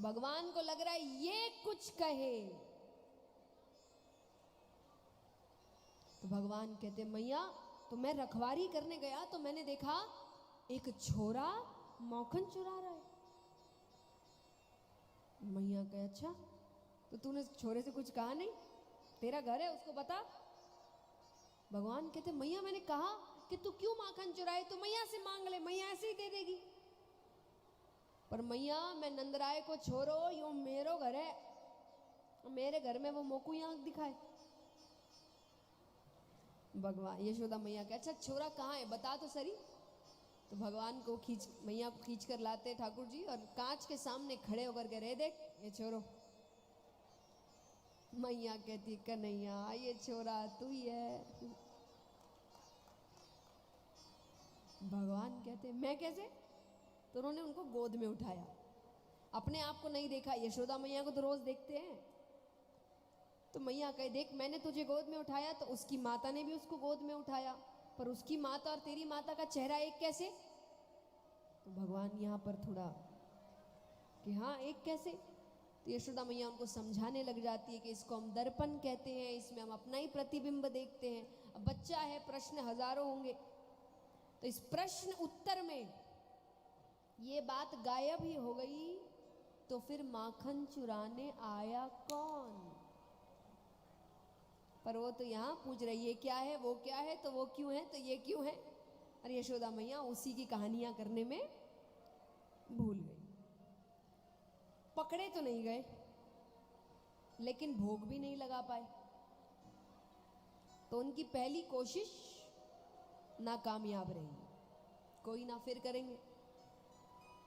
भगवान को लग रहा है ये कुछ कहे, तो भगवान कहते मैया तो मैं रखवारी करने गया तो मैंने देखा एक छोरा मक्खन चुरा रहा है। मैया कहे अच्छा तो तूने छोरे से कुछ कहा नहीं, तेरा घर है उसको बता। भगवान कहते मैया मैंने कहा कि तू क्यों माखन चुराए, तो मैया से मांग ले, मैया ऐसे ही दे देगी। पर मैया मैं नंदराय को छोड़ो, यो मेरो घर है, मेरे घर में वो मोकू आंख दिखाए। भगवान यशोदा मैया कहे अच्छा छोरा कहाँ है बता तो सही। तो भगवान को मैया को खींच कर लाते ठाकुर जी और कांच के सामने खड़े होकर कह रहे देख ये छोरो। मैया कहती कन्हैया ये छोरा तू ही है। भगवान कहते मैं कैसे, तो उन्होंने उनको गोद में उठाया। अपने आप को नहीं देखा, यशोदा मैया को तो रोज देखते हैं। तो मैया कहे देख मैंने तुझे गोद में उठाया तो उसकी माता ने भी उसको गोद में उठाया, पर उसकी माता और तेरी माता का चेहरा एक कैसे। तो भगवान यहाँ पर थोड़ा कि हाँ एक कैसे। तो यशोदा मैया उनको समझाने लग जाती है कि इसको हम दर्पण कहते हैं, इसमें हम अपना ही प्रतिबिंब देखते हैं। अब बच्चा है, प्रश्न हजारों होंगे, तो इस प्रश्न उत्तर में ये बात गायब ही हो गई। तो फिर माखन चुराने आया कौन। पर वो तो यहाँ पूछ रही है क्या है, वो क्या है, तो वो क्यों है, तो ये क्यों है। और यशोदा मैया उसी की कहानियां करने में भूल गई। पकड़े तो नहीं गए लेकिन भोग भी नहीं लगा पाए, तो उनकी पहली कोशिश नाकामयाब रही। कोई ना फिर करेंगे।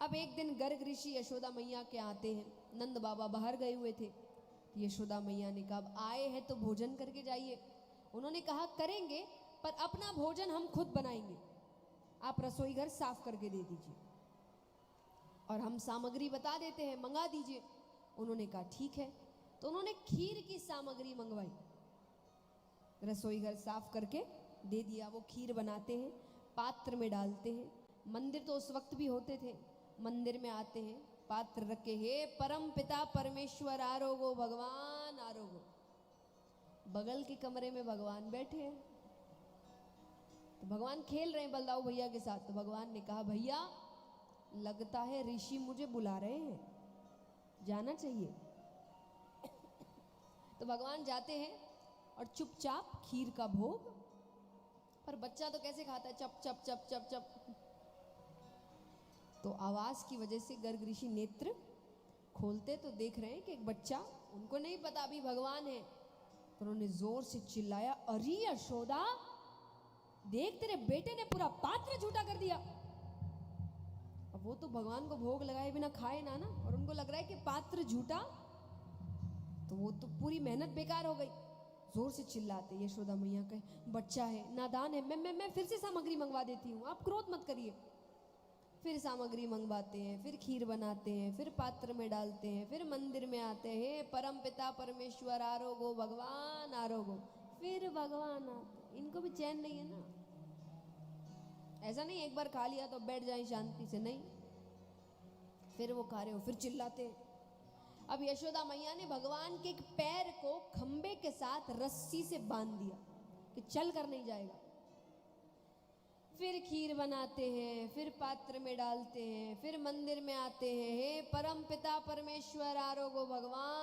अब एक दिन गर्ग ऋषि यशोदा मैया के आते हैं, नंद बाबा बाहर गए हुए थे। यशोदा मैया ने कहा अब आए हैं तो भोजन करके जाइए। उन्होंने कहा करेंगे पर अपना भोजन हम खुद बनाएंगे, आप रसोई घर साफ करके दे दीजिए और हम सामग्री बता देते हैं मंगा दीजिए। उन्होंने कहा ठीक है। तो उन्होंने खीर की सामग्री मंगवाई, रसोई घर साफ करके दे दिया। वो खीर बनाते हैं, पात्र में डालते हैं। मंदिर तो उस वक्त भी होते थे, मंदिर में आते हैं, पात्र रखे, हे परम पिता परमेश्वर आरोगो, भगवान आरोगो। बगल के कमरे में भगवान बैठे हैं, तो भगवान खेल रहे हैं बलदाऊ भैया के साथ। तो भगवान ने कहा भैया लगता है ऋषि मुझे बुला रहे हैं, जाना चाहिए। तो भगवान जाते हैं और चुपचाप खीर का भोग, पर बच्चा तो कैसे खाता है, चप चप चप चप चप। तो आवाज की वजह से गर्ग ऋषि नेत्र खोलते तो देख रहे हैं कि एक बच्चा, उनको नहीं पता अभी भगवान है। तो उन्होंने जोर से चिल्लाया अरे यशोदा देख तेरे बेटे ने पूरा पात्र झूठा कर दिया। अब वो तो भगवान को भोग लगाए बिना खाए ना, और उनको लग रहा है कि पात्र झूठा, तो वो तो पूरी मेहनत बेकार हो गई। जोर से चिल्लाते, यशोदा मैया कहे बच्चा है, नादान है, मैं फिर से सामग्री मंगवा देती हूँ, आप क्रोध मत करिए। फिर सामग्री मंगवाते हैं, फिर खीर बनाते हैं, फिर पात्र में डालते हैं, फिर मंदिर में आते हैं, परम पिता परमेश्वर आरोगो, भगवान आरोगो। फिर भगवान आते, इनको भी चैन नहीं है ना। ऐसा नहीं एक बार खा लिया तो बैठ जाए शांति से, नहीं, फिर वो खा रहे हो, फिर चिल्लाते। अब यशोदा मैया ने भगवान के एक पैर को खंबे के साथ रस्सी से बांध दिया कि चल कर नहीं जाएगा। फिर खीर बनाते हैं, फिर पात्र में डालते हैं, फिर मंदिर में आते हैं, हे परम पिता परमेश्वर आरोगो, भगवान